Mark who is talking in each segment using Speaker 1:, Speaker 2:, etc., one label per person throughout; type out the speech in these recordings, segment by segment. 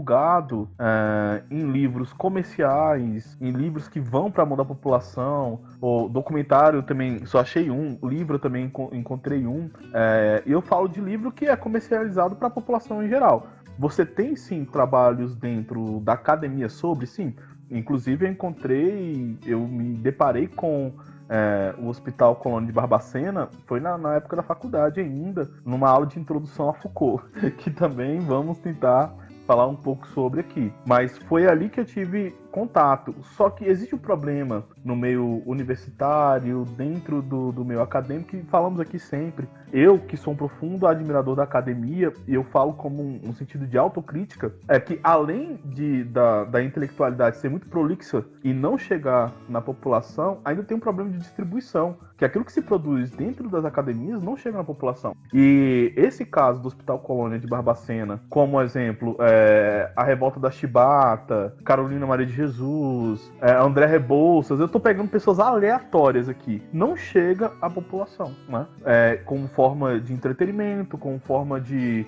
Speaker 1: divulgado em livros comerciais, em livros que vão para a mão da população, ou documentário também, só achei um, livro também encontrei um, e eu falo de livro que é comercializado para a população em geral. Você tem sim trabalhos dentro da academia sobre, sim. Inclusive eu me deparei com o Hospital Colônia de Barbacena, foi na época da faculdade ainda, numa aula de introdução a Foucault, que também vamos tentar falar um pouco sobre aqui. Mas foi ali que eu tive contato. Só que existe um problema no meio universitário, dentro do meio acadêmico, que falamos aqui sempre. Eu, que sou um profundo admirador da academia, e eu falo como um sentido de autocrítica, é que além da intelectualidade ser muito prolixa e não chegar na população, ainda tem um problema de distribuição, que aquilo que se produz dentro das academias não chega na população. E esse caso do Hospital Colônia de Barbacena, como exemplo, a Revolta da Chibata, Carolina Maria de Jesus, André Rebouças, eu tô pegando pessoas aleatórias aqui. Não chega à população, né? Como forma de entretenimento, como forma de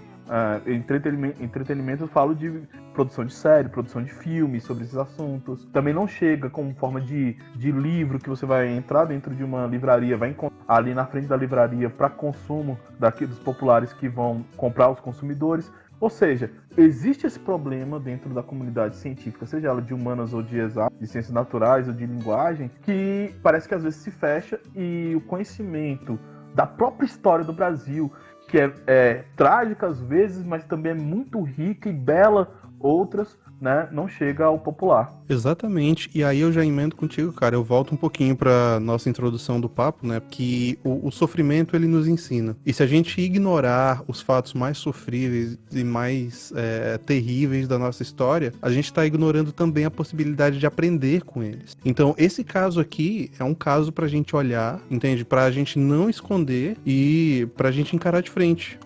Speaker 1: entretenimento, eu falo de produção de série, produção de filmes sobre esses assuntos. Também não chega como forma de livro que você vai entrar dentro de uma livraria, vai encontrar ali na frente da livraria para consumo dos populares que vão comprar os consumidores. Ou seja, existe esse problema dentro da comunidade científica, seja ela de humanas ou de exatas, de ciências naturais ou de linguagem, que parece que às vezes se fecha e o conhecimento da própria história do Brasil, que é trágica às vezes, mas também é muito rica e bela outras, né, não chega ao popular.
Speaker 2: Exatamente, e aí eu já emendo contigo, cara, eu volto um pouquinho pra nossa introdução do papo, né, que o sofrimento ele nos ensina, e se a gente ignorar os fatos mais sofríveis e mais terríveis da nossa história, a gente tá ignorando também a possibilidade de aprender com eles. Então esse caso aqui é um caso pra gente olhar, entende, pra gente não esconder e pra gente encarar de frente,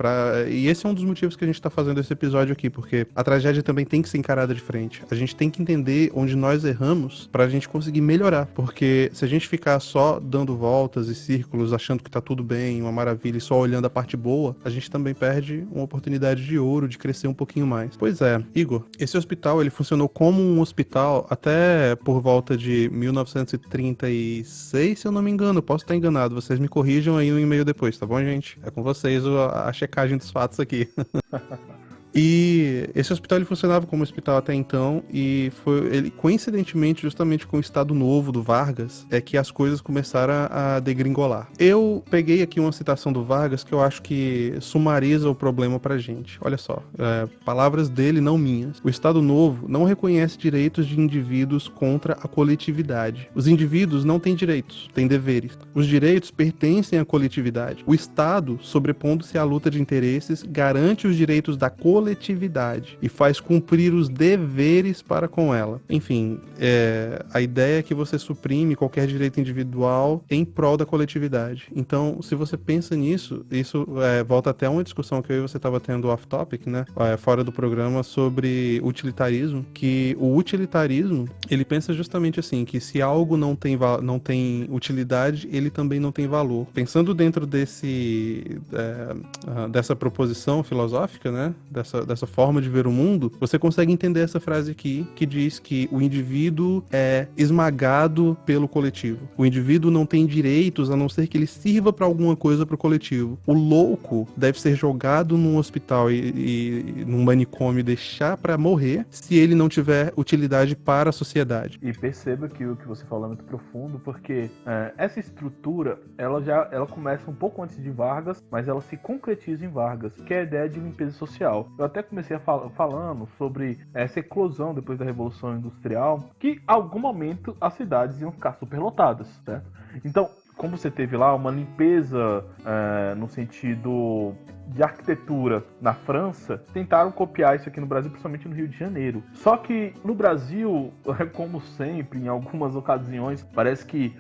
Speaker 2: e esse é um dos motivos que a gente tá fazendo esse episódio aqui, porque a tragédia também tem que ser encarada de frente, a gente tem que entender onde nós erramos pra gente conseguir melhorar, porque se a gente ficar só dando voltas e círculos, achando que tá tudo bem, uma maravilha, e só olhando a parte boa, a gente também perde uma oportunidade de ouro de crescer um pouquinho mais. Pois é, Igor, esse hospital, ele funcionou como um hospital até por volta de 1936, se eu não me engano, posso estar enganado, vocês me corrijam aí no e-mail depois, tá bom, gente? É com vocês a checagem dos fatos aqui. E esse hospital ele funcionava como hospital até então, e ele coincidentemente, justamente com o Estado Novo do Vargas, é que as coisas começaram a degringolar. Eu peguei aqui uma citação do Vargas que eu acho que sumariza o problema pra gente. Olha só, palavras dele, não minhas. O Estado Novo não reconhece direitos de indivíduos contra a coletividade. Os indivíduos não têm direitos, têm deveres. Os direitos pertencem à coletividade. O Estado, sobrepondo-se à luta de interesses, garante os direitos da coletividade e faz cumprir os deveres para com ela. Enfim, a ideia é que você suprime qualquer direito individual em prol da coletividade. Então, se você pensa nisso, isso volta até uma discussão que eu e você estava tendo off-topic, né? Fora do programa, sobre utilitarismo, que o utilitarismo, ele pensa justamente assim, que se algo não tem utilidade, ele também não tem valor. Pensando dentro dessa proposição filosófica, né? Dessa forma de ver o mundo, você consegue entender essa frase aqui, que diz que o indivíduo é esmagado pelo coletivo. O indivíduo não tem direitos a não ser que ele sirva para alguma coisa para o coletivo. O louco deve ser jogado num hospital e num manicômio e deixar para morrer se ele não tiver utilidade para a sociedade.
Speaker 1: E perceba que o que você falou é muito profundo, porque essa estrutura, ela começa um pouco antes de Vargas, mas ela se concretiza em Vargas, que é a ideia de limpeza social. Eu até comecei falando sobre essa eclosão depois da Revolução Industrial, que em algum momento as cidades iam ficar superlotadas, certo? Então, como você teve lá uma limpeza no sentido de arquitetura na França, tentaram copiar isso aqui no Brasil, principalmente no Rio de Janeiro. Só que no Brasil, como sempre, em algumas ocasiões, parece que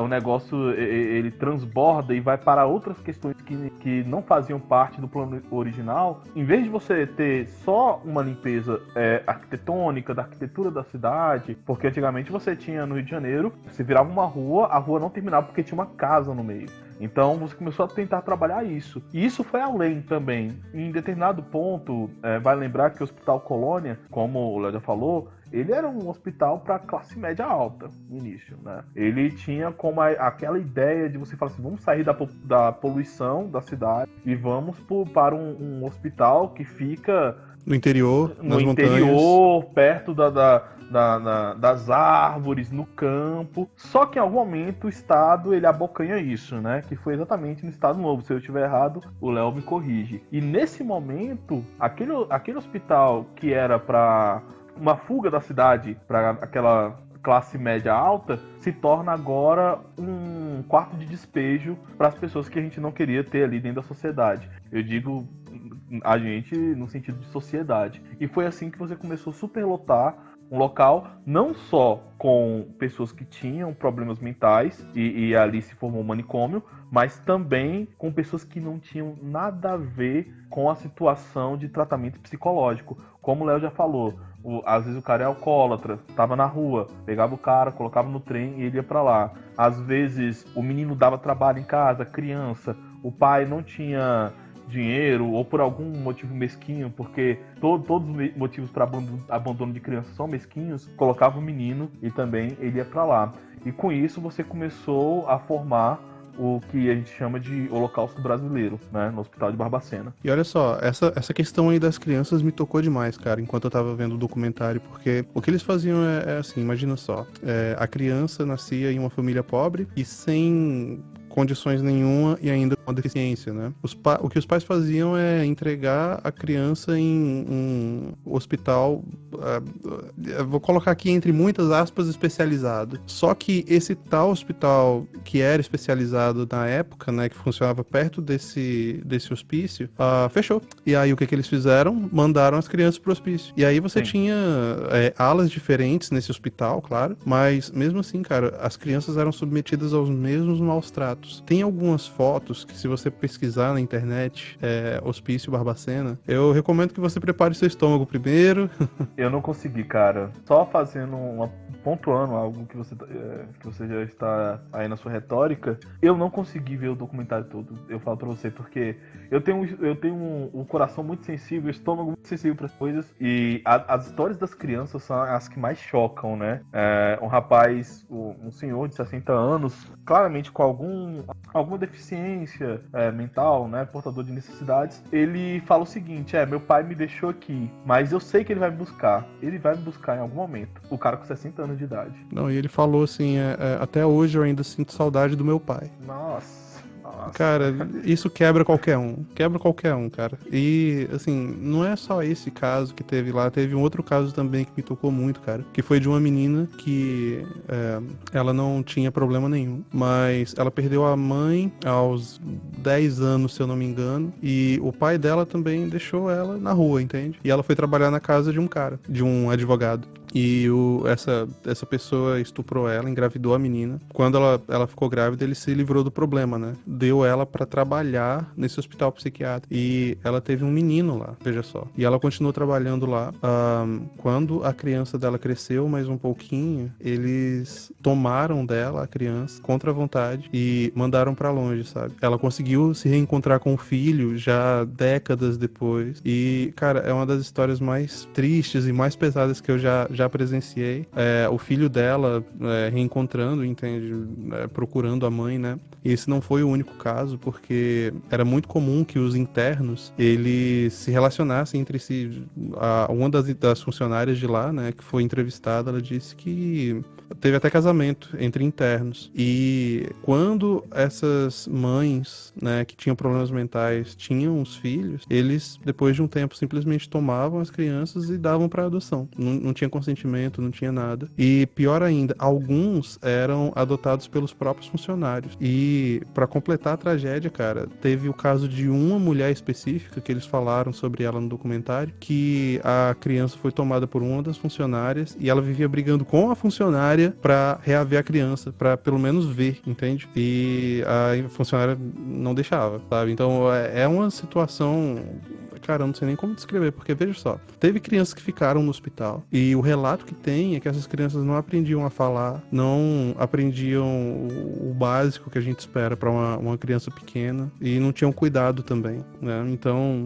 Speaker 1: o negócio ele transborda e vai para outras questões que não faziam parte do plano original. Em vez de você ter só uma limpeza arquitetônica, da arquitetura da cidade, porque antigamente você tinha no Rio de Janeiro, você virava uma rua, a rua não terminava porque tinha uma casa no meio. Então você começou a tentar trabalhar isso. E isso foi além também. Em determinado ponto, vai lembrar que o Hospital Colônia, como o Léo já falou, ele era um hospital para classe média alta no início, né? Ele tinha como aquela ideia de você falar assim, vamos sair da poluição da cidade e vamos para um hospital que fica
Speaker 2: no interior, nas
Speaker 1: interior,
Speaker 2: montanhas,
Speaker 1: perto das árvores, no campo. Só que em algum momento o Estado ele abocanha isso, né? Que foi exatamente no Estado Novo. Se eu estiver errado, o Léo me corrige. E nesse momento, aquele hospital que era para uma fuga da cidade para aquela classe média alta, se torna agora um quarto de despejo para as pessoas que a gente não queria ter ali dentro da sociedade. Eu digo a gente no sentido de sociedade. E foi assim que você começou a superlotar um local, não só com pessoas que tinham problemas mentais, e ali se formou um manicômio, mas também com pessoas que não tinham nada a ver com a situação de tratamento psicológico. Como o Léo já falou, às vezes o cara é alcoólatra, tava na rua, pegava o cara, colocava no trem e ele ia pra lá. Às vezes o menino dava trabalho em casa, criança, o pai não tinha dinheiro ou por algum motivo mesquinho, porque todos os motivos para abandono de criança são mesquinhos, colocava o menino e também ele ia para lá. E com isso você começou a formar o que a gente chama de Holocausto Brasileiro, né, no Hospital de Barbacena.
Speaker 2: E olha só, essa questão aí das crianças me tocou demais, cara, enquanto eu tava vendo o documentário, porque o que eles faziam é assim, imagina só, a criança nascia em uma família pobre e sem condições nenhuma e ainda com deficiência, né? O que os pais faziam é entregar a criança em um hospital, vou colocar aqui entre muitas aspas, especializado. Só que esse tal hospital que era especializado na época, né, que funcionava perto desse hospício, fechou. E aí o que eles fizeram? Mandaram as crianças pro hospício. E aí você tinha alas diferentes nesse hospital, claro, mas mesmo assim, cara, as crianças eram submetidas aos mesmos maus tratos. Tem algumas fotos que, se você pesquisar na internet, Hospício Barbacena, eu recomendo que você prepare seu estômago primeiro.
Speaker 1: Eu não consegui, cara. Só fazendo pontuando algo que você já está aí na sua retórica, eu não consegui ver o documentário todo. Eu falo pra você, porque eu tenho um coração muito sensível, um estômago muito sensível para as coisas, e as histórias das crianças são as que mais chocam, né? Um rapaz, um senhor de 60 anos, claramente com alguma deficiência mental, né, portador de necessidades, ele fala o seguinte: meu pai me deixou aqui, mas eu sei que ele vai me buscar em algum momento. O cara com 60 anos de idade.
Speaker 2: Não, e ele falou assim, até hoje eu ainda sinto saudade do meu pai.
Speaker 1: Nossa.
Speaker 2: Cara, isso quebra qualquer um, cara. E, assim, não é só esse caso que teve lá, teve um outro caso também que me tocou muito, cara, que foi de uma menina que ela não tinha problema nenhum, mas ela perdeu a mãe aos 10 anos, se eu não me engano, e o pai dela também deixou ela na rua, entende? E ela foi trabalhar na casa de um cara, de um advogado. E essa pessoa estuprou ela, engravidou a menina. Quando ela ficou grávida, ele se livrou do problema, né? Deu ela pra trabalhar nesse hospital psiquiátrico. E ela teve um menino lá, veja só. E ela continuou trabalhando lá. Quando a criança dela cresceu mais um pouquinho, eles tomaram dela a criança contra a vontade e mandaram pra longe, sabe? Ela conseguiu se reencontrar com o filho já décadas depois. E, cara, é uma das histórias mais tristes e mais pesadas que eu já presenciei. O filho dela reencontrando, entende? Procurando a mãe, né? E esse não foi o único caso, porque era muito comum que os internos, eles se relacionassem entre si. Uma das funcionárias de lá, né, que foi entrevistada, ela disse que teve até casamento entre internos. E quando essas mães, né, que tinham problemas mentais, tinham os filhos, eles, depois de um tempo, simplesmente tomavam as crianças e davam para adoção. Não tinha consentimento, não tinha nada. E pior ainda, alguns eram adotados pelos próprios funcionários. E para completar a tragédia, cara, teve o caso de uma mulher específica que eles falaram sobre ela no documentário, que a criança foi tomada por uma das funcionárias e ela vivia brigando com a funcionária pra reaver a criança, pra pelo menos ver, entende? E a funcionária não deixava, sabe? Então é uma situação cara, eu não sei nem como descrever, porque veja só, teve crianças que ficaram no hospital, e o relato que tem é que essas crianças não aprendiam a falar, não aprendiam o básico que a gente espera para uma criança pequena, e não tinham cuidado também, né? Então,